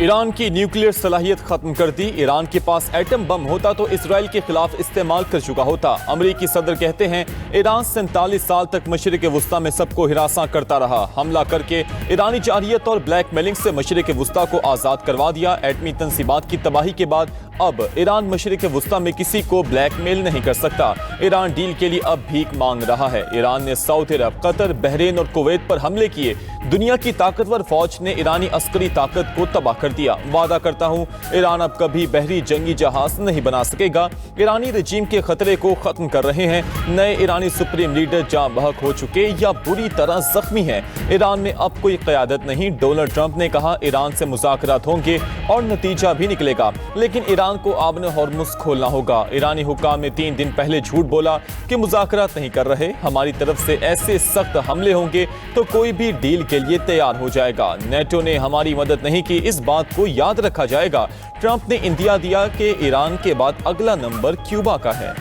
ایران کی نیوکلیئر صلاحیت ختم کر دی۔ ایران کے پاس ایٹم بم ہوتا تو اسرائیل کے خلاف استعمال کر چکا ہوتا۔ امریکی صدر کہتے ہیں ایران 47 سال تک مشرق وسطی میں سب کو ہراساں کرتا رہا، حملہ کر کے ایرانی جارحیت اور بلیک میلنگ سے مشرق وسطی کو آزاد کروا دیا۔ ایٹمی تنصیبات کی تباہی کے بعد اب ایران مشرق وسطی میں کسی کو بلیک میل نہیں کر سکتا۔ ایران ڈیل کے لیے اب بھیک مانگ رہا ہے۔ ایران نے سعودی عرب، قطر، بحرین اور کویت پر حملے کیے۔ دنیا کی طاقتور فوج نے ایرانی عسکری طاقت کو تباہ کر دیا۔ وعدہ کرتا ہوں ایران اب کبھی بحری جنگی جہاز نہیں بنا سکے گا۔ ایرانی رجیم کے خطرے کو ختم کر رہے ہیں۔ نئے ایرانی سپریم لیڈر جاں بحق ہو چکے یا بری طرح زخمی ہیں۔ ایران میں اب کوئی قیادت نہیں۔ ڈونلڈ ٹرمپ نے کہا ایران سے مذاکرات ہوں گے اور نتیجہ بھی نکلے گا، لیکن ایران کو آبن ہرمز کھولنا ہوگا۔ ایرانی حکام نے 3 دن پہلے جھوٹ بولا کہ مذاکرات نہیں کر رہے۔ ہماری طرف سے ایسے سخت حملے ہوں گے تو کوئی بھی ڈیل کے لیے تیار ہو جائے گا۔ نیٹو نے ہماری مدد نہیں کی، اس بات کو یاد رکھا جائے گا۔ ٹرمپ نے اندیا دیا کہ ایران کے بعد اگلا نمبر کیوبا کا ہے۔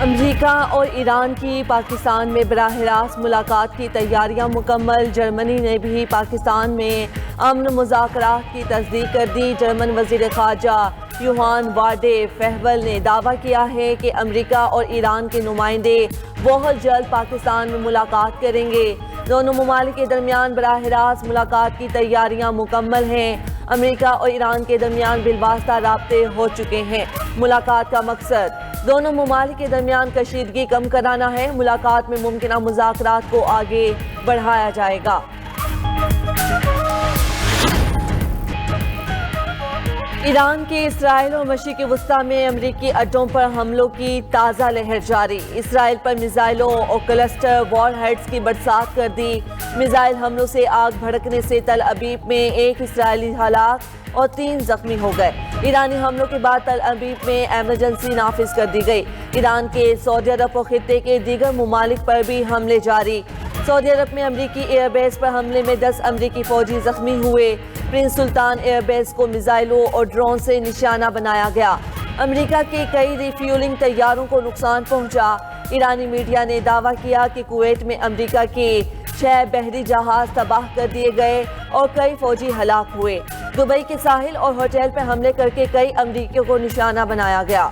امریکہ اور ایران کی پاکستان میں براہ راست ملاقات کی تیاریاں مکمل۔ جرمنی نے بھی پاکستان میں امن مذاکرات کی تصدیق کر دی۔ جرمن وزیر خارجہ یوہان واڈے فہول نے دعویٰ کیا ہے کہ امریکہ اور ایران کے نمائندے بہت جلد پاکستان میں ملاقات کریں گے۔ دونوں ممالک کے درمیان براہ راست ملاقات کی تیاریاں مکمل ہیں۔ امریکہ اور ایران کے درمیان بالواسطہ رابطے ہو چکے ہیں۔ ملاقات کا مقصد دونوں ممالک کے درمیان کشیدگی کم کرانا ہے۔ ملاقات میں ممکنہ مذاکرات کو آگے بڑھایا جائے گا۔ ایران کے اسرائیل اور مشرق وسطی میں امریکی اڈوں پر حملوں کی تازہ لہر جاری۔ اسرائیل پر میزائلوں اور کلسٹر وار ہیڈز کی برسات کر دی۔ میزائل حملوں سے آگ بھڑکنے سے تل ابیب میں 1 اسرائیلی ہلاک اور 3 زخمی ہو گئے۔ ایرانی حملوں کے بعد تل ابیب میں ایمرجنسی نافذ کر دی گئی۔ ایران کے سعودی عرب اور خطے کے دیگر ممالک پر بھی حملے جاری۔ سعودی عرب میں امریکی ایئر بیس پر حملے میں 10 امریکی فوجی زخمی ہوئے۔ پرنس سلطان ایئر بیس کو میزائلوں اور ڈرون سے نشانہ بنایا گیا۔ امریکہ کے کئی ری فیولنگ طیاروں کو نقصان پہنچا۔ ایرانی میڈیا نے دعویٰ کیا کہ کویت میں امریکہ کے 6 بحری جہاز تباہ کر دیے گئے اور کئی فوجی ہلاک ہوئے۔ دبئی کے ساحل اور ہوٹل پر حملے کر کے کئی امریکیوں کو نشانہ بنایا گیا۔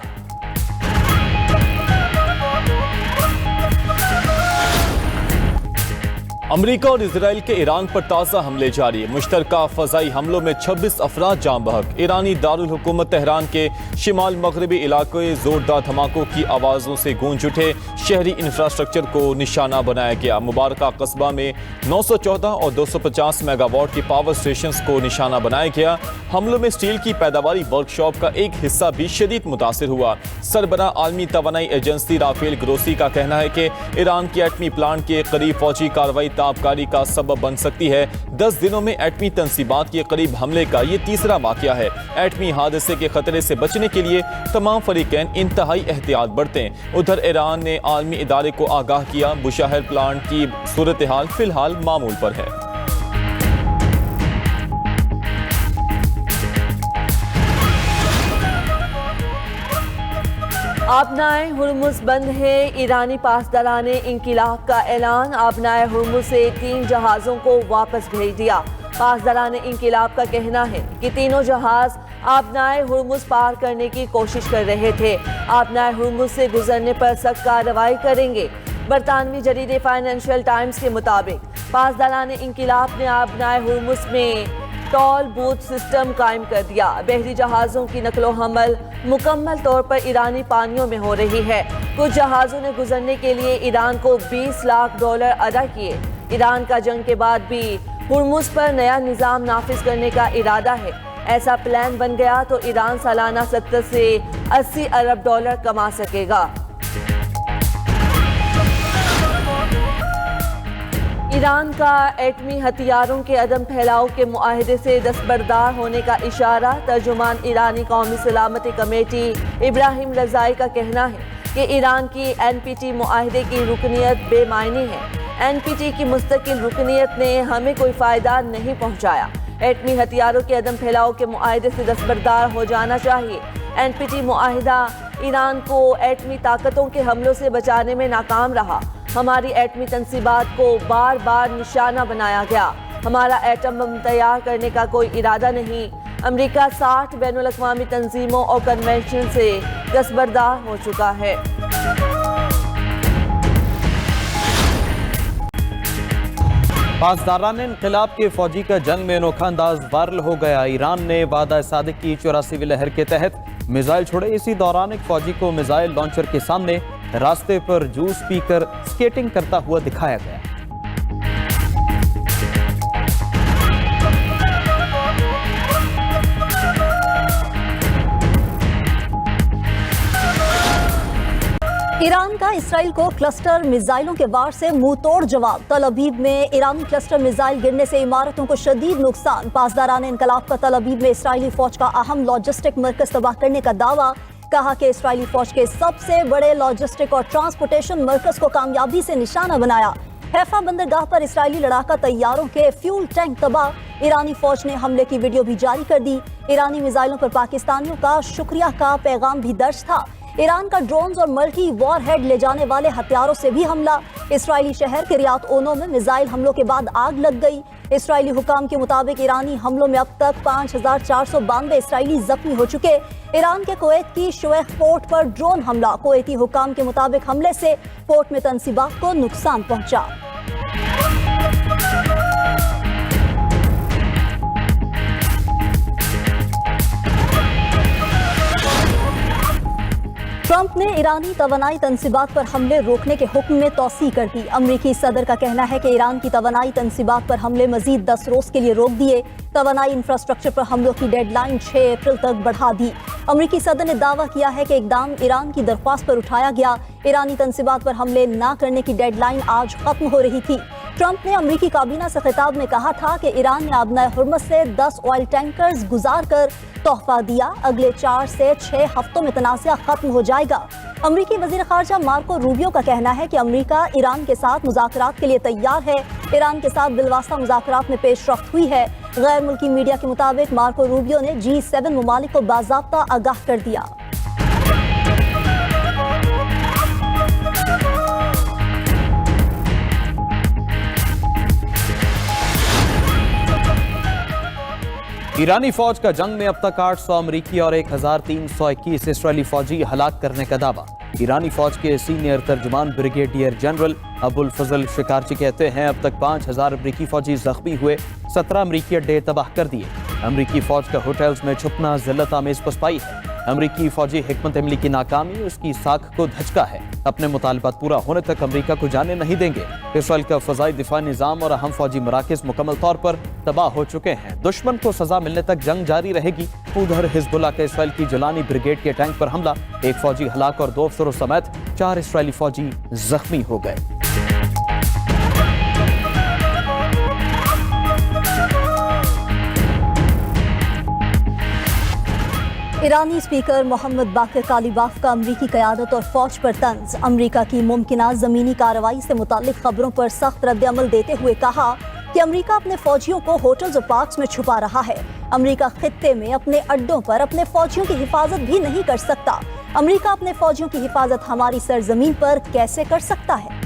امریکہ اور اسرائیل کے ایران پر تازہ حملے جاری۔ مشترکہ فضائی حملوں میں 26 افراد جاں بحق۔ ایرانی دارالحکومت تہران کے شمال مغربی علاقے زوردار دھماکوں کی آوازوں سے گونج اٹھے۔ شہری انفراسٹرکچر کو نشانہ بنایا گیا۔ مبارکہ قصبہ میں 914 اور 250 میگا واٹ کی پاور سٹیشنز کو نشانہ بنایا گیا۔ حملوں میں اسٹیل کی پیداواری ورکشاپ کا ایک حصہ بھی شدید متاثر ہوا۔ سربراہ عالمی توانائی ایجنسی رافیل گروسی کا کہنا ہے کہ ایران کے ایٹمی پلانٹ کے قریب فوجی کارروائی تابکاری کا سبب بن سکتی ہے۔ 10 دنوں میں ایٹمی تنصیبات کے قریب حملے کا یہ تیسرا واقعہ ہے۔ ایٹمی حادثے کے خطرے سے بچنے کے لیے تمام فریقین انتہائی احتیاط برتیں۔ ادھر ایران نے عالمی ادارے کو آگاہ کیا۔ بشاہر پلانٹ کی صورتحال فی الحال معمول پر ہے۔ آبنائے ہرمز بند ہے۔ ایرانی پاسداران انقلاب کا اعلان۔ آبنائے ہرمز سے 3 جہازوں کو واپس بھیج دیا۔ پاسداران انقلاب کا کہنا ہے کہ تینوں جہاز آبنائے ہرمز پار کرنے کی کوشش کر رہے تھے۔ آبنائے ہرمز سے گزرنے پر سخت کارروائی کریں گے۔ برطانوی جریدے فائنینشل ٹائمز کے مطابق پاسداران انقلاب نے آبنائے ہرمز میں ٹول بوتھ سسٹم قائم کر دیا۔ بحری جہازوں کی نقل و حمل مکمل طور پر ایرانی پانیوں میں ہو رہی ہے۔ کچھ جہازوں نے گزرنے کے لیے ایران کو $20 لاکھ ادا کیے۔ ایران کا جنگ کے بعد بھی ہرمز پر نیا نظام نافذ کرنے کا ارادہ ہے۔ ایسا پلان بن گیا تو ایران سالانہ 70 سے 80 ارب ڈالر کما سکے گا۔ ایران کا ایٹمی ہتھیاروں کے عدم پھیلاؤ کے معاہدے سے دستبردار ہونے کا اشارہ۔ ترجمان ایرانی قومی سلامتی کمیٹی ابراہیم رضائی کا کہنا ہے کہ ایران کی NPT معاہدے کی رکنیت بے معنی ہے۔ NPT کی مستقل رکنیت نے ہمیں کوئی فائدہ نہیں پہنچایا۔ ایٹمی ہتھیاروں کے عدم پھیلاؤ کے معاہدے سے دستبردار ہو جانا چاہیے۔ NPT معاہدہ ایران کو ایٹمی طاقتوں کے حملوں سے بچانے میں ناکام رہا۔ ہماری ایٹمی تنصیبات کو بار بار نشانہ بنایا گیا۔ ہمارا ایٹم بم تیار کرنے کا کوئی ارادہ نہیں۔ امریکہ 60 بین الاقوامی تنظیموں اور کنونشن سے دستبردار ہو چکا ہے۔ پاسداران انقلاب کے فوجی کا جنگ میں انوکھا انداز وائرل ہو گیا۔ ایران نے وعدہ صادق کی 84ویں لہر کے تحت میزائل چھوڑے۔ اسی دوران ایک فوجی کو میزائل لانچر کے سامنے راستے پر جوس پی کر سکیٹنگ کرتا ہوا دکھایا گیا۔ ایران کا اسرائیل کو کلسٹر میزائلوں کے وار سے منہ توڑ جواب۔ تل ابیب میں ایرانی کلسٹر میزائل گرنے سے عمارتوں کو شدید نقصان۔ پاسداران انقلاب کا تل ابیب میں اسرائیلی فوج کا اہم لاجسٹک مرکز تباہ کرنے کا دعویٰ۔ کہا کہ اسرائیلی فوج کے سب سے بڑے لاجسٹک اور ٹرانسپورٹیشن مرکز کو کامیابی سے نشانہ بنایا۔ حیفا بندرگاہ پر اسرائیلی لڑاکا طیاروں کے فیول ٹینک تباہ۔ ایرانی فوج نے حملے کی ویڈیو بھی جاری کر دی۔ ایرانی میزائلوں پر پاکستانیوں کا شکریہ کا پیغام بھی درج تھا۔ ایران کا ڈرونز اور ملٹی وار ہیڈ لے جانے والے ہتھیاروں سے بھی حملہ۔ اسرائیلی شہر کریات اونو میں میزائل حملوں کے بعد آگ لگ گئی۔ اسرائیلی حکام کے مطابق ایرانی حملوں میں اب تک 5492 اسرائیلی زخمی ہو چکے۔ ایران کے کویت کی شویخ پورٹ پر ڈرون حملہ۔ کویتی حکام کے مطابق حملے سے پورٹ میں تنصیبات کو نقصان پہنچا۔ ٹرمپ نے ایرانی توانائی تنصیبات پر حملے روکنے کے حکم میں توسیع کر دی۔ امریکی صدر کا کہنا ہے کہ ایران کی توانائی تنصیبات پر حملے مزید 10 روز کے لیے روک دیے۔ توانائی انفراسٹرکچر پر حملوں کی ڈیڈ لائن 6 اپریل تک بڑھا دی۔ امریکی صدر نے دعویٰ کیا ہے کہ اقدام ایران کی درخواست پر اٹھایا گیا۔ ایرانی تنصیبات پر حملے نہ کرنے کی ڈیڈ لائن آج ختم ہو رہی تھی۔ ٹرمپ نے امریکی کابینہ سے خطاب میں کہا تھا کہ ایران نے آبنائے ہرمز سے 10 آئل ٹینکرز گزار کر تحفہ دیا۔ اگلے 4 سے 6 ہفتوں میں تنازعہ ختم ہو جائے گا۔ امریکی وزیر خارجہ مارکو روبیو کا کہنا ہے کہ امریکہ ایران کے ساتھ مذاکرات کے لیے تیار ہے۔ ایران کے ساتھ بالواسطہ مذاکرات میں پیش رفت ہوئی ہے۔ غیر ملکی میڈیا کے مطابق مارکو روبیو نے G7 ممالک کو باضابطہ آگاہ کر دیا۔ ایرانی فوج کا جنگ میں اب تک 800 امریکی اور 1321 اسرائیلی فوجی ہلاک کرنے کا دعویٰ۔ ایرانی فوج کے سینئر ترجمان بریگیڈیئر جنرل ابو الفضل شکارچی کہتے ہیں اب تک 5000 امریکی فوجی زخمی ہوئے، 17 امریکی اڈے تباہ کر دیے۔ امریکی فوج کا ہوٹلز میں چھپنا ذلت آمیز پسپائی ہے۔ امریکی فوجی حکمت عملی کی ناکامی اس کی ساکھ کو دھچکا ہے۔ اپنے مطالبات پورا ہونے تک امریکہ کو جانے نہیں دیں گے۔ اسرائیل کا فضائی دفاع نظام اور اہم فوجی مراکز مکمل طور پر تباہ ہو چکے ہیں۔ دشمن کو سزا ملنے تک جنگ جاری رہے گی۔ ادھر حزب اللہ کا اسرائیل کی جولانی بریگیڈ کے ٹینک پر حملہ، ایک فوجی ہلاک اور 2 افسروں سمیت 4 اسرائیلی فوجی زخمی ہو گئے۔ ایرانی اسپیکر محمد باقر کالیباف کا امریکی قیادت اور فوج پر طنز۔ امریکہ کی ممکنہ زمینی کارروائی سے متعلق خبروں پر سخت رد عمل دیتے ہوئے کہا کہ امریکہ اپنے فوجیوں کو ہوٹلز اور پارکس میں چھپا رہا ہے۔ امریکہ خطے میں اپنے اڈوں پر اپنے فوجیوں کی حفاظت بھی نہیں کر سکتا۔ امریکہ اپنے فوجیوں کی حفاظت ہماری سرزمین پر کیسے کر سکتا ہے؟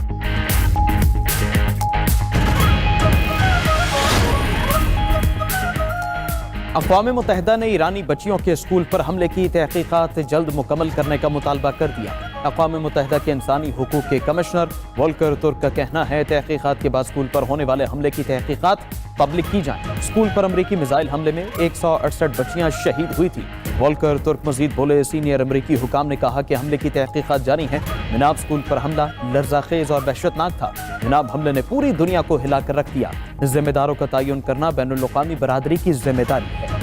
اقوام متحدہ نے ایرانی بچیوں کے اسکول پر حملے کی تحقیقات جلد مکمل کرنے کا مطالبہ کر دیا۔ اقوام متحدہ کے انسانی حقوق کے کمشنر والکر ترک کا کہنا ہے تحقیقات کے بعد اسکول پر ہونے والے حملے کی تحقیقات پبلک کی جائیں۔ اسکول پر امریکی میزائل حملے میں 168 بچیاں شہید ہوئی تھی۔ والکر ترک مزید بولے سینئر امریکی حکام نے کہا کہ حملے کی تحقیقات جاری ہیں۔ جناب اسکول پر حملہ لرزہ خیز اور وحشتناک تھا۔ جناب حملے نے پوری دنیا کو ہلا کر رکھ دیا۔ ذمہ داروں کا تعین کرنا بین الاقوامی برادری کی ذمہ داری ہے۔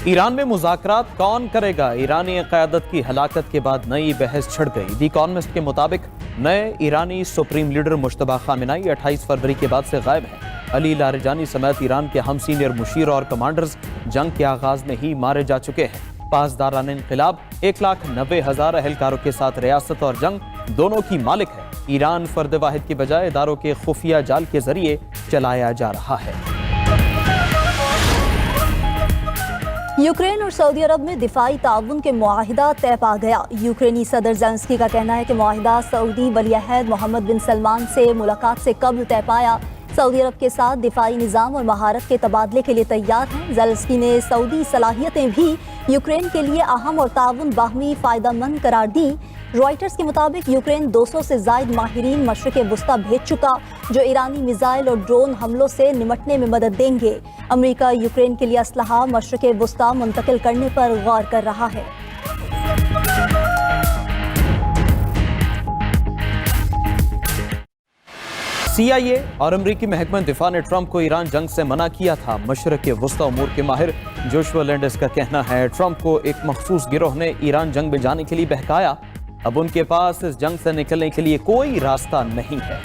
ایران میں مذاکرات کون کرے گا؟ ایرانی قیادت کی ہلاکت کے بعد نئی بحث چھڑ گئی۔ دی اکانومسٹ کے مطابق نئے ایرانی سپریم لیڈر مجتبیٰ خامنائی 28 فروری کے بعد سے غائب ہیں۔ علی لاریجانی سمیت ایران کے ہم سینئر مشیر اور کمانڈرز جنگ کے آغاز میں ہی مارے جا چکے ہیں۔ پاسداران انقلاب 1,90,000 اہلکاروں کے ساتھ ریاست اور جنگ دونوں کی مالک ہے۔ ایران فرد واحد کی بجائے اداروں کے خفیہ جال کے ذریعے چلایا جا رہا ہے۔ یوکرین اور سعودی عرب میں دفاعی تعاون کے معاہدہ طے پا گیا۔ یوکرینی صدر زیلنسکی کا کہنا ہے کہ معاہدہ سعودی ولی عہد محمد بن سلمان سے ملاقات سے قبل طے پایا۔ سعودی عرب کے ساتھ دفاعی نظام اور مہارت کے تبادلے کے لیے تیار ہیں۔ زیلنسکی نے سعودی صلاحیتیں بھی یوکرین کے لیے اہم اور تعاون باہمی فائدہ مند قرار دی۔ رائٹرز کے مطابق یوکرین 200 سے زائد ماہرین مشرق وسطی بھیج چکا جو ایرانی میزائل اور ڈرون حملوں سے نمٹنے میں مدد دیں گے۔ امریکہ یوکرین کے لیے اسلحہ مشرق وسطی منتقل کرنے پر غور کر رہا ہے۔ CIA اور امریکی محکمہ دفاع نے ٹرمپ کو ایران جنگ سے منع کیا تھا۔ مشرق وسطی امور کے ماہر جوشوا لینڈس کا کہنا ہے ٹرمپ کو ایک مخصوص گروہ نے ایران جنگ میں جانے کے لیے بہکایا۔ اب ان کے پاس اس جنگ سے نکلنے کے لیے کوئی راستہ نہیں ہے۔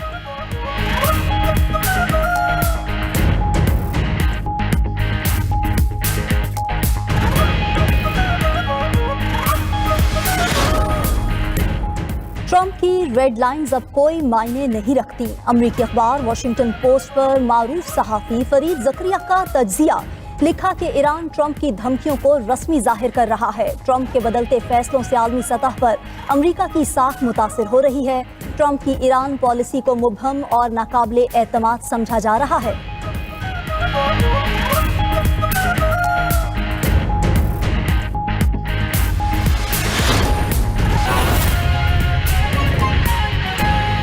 ٹرمپ کی ریڈ لائنز اب کوئی معنی نہیں رکھتی۔ امریکی اخبار واشنگٹن پوسٹ پر معروف صحافی فرید زکریا کا تجزیہ لکھا کہ ایران ٹرمپ کی دھمکیوں کو رسمی ظاہر کر رہا ہے۔ ٹرمپ کے بدلتے فیصلوں سے عالمی سطح پر امریکہ کی ساکھ متاثر ہو رہی ہے۔ ٹرمپ کی ایران پالیسی کو مبہم اور ناقابل اعتماد سمجھا جا رہا ہے۔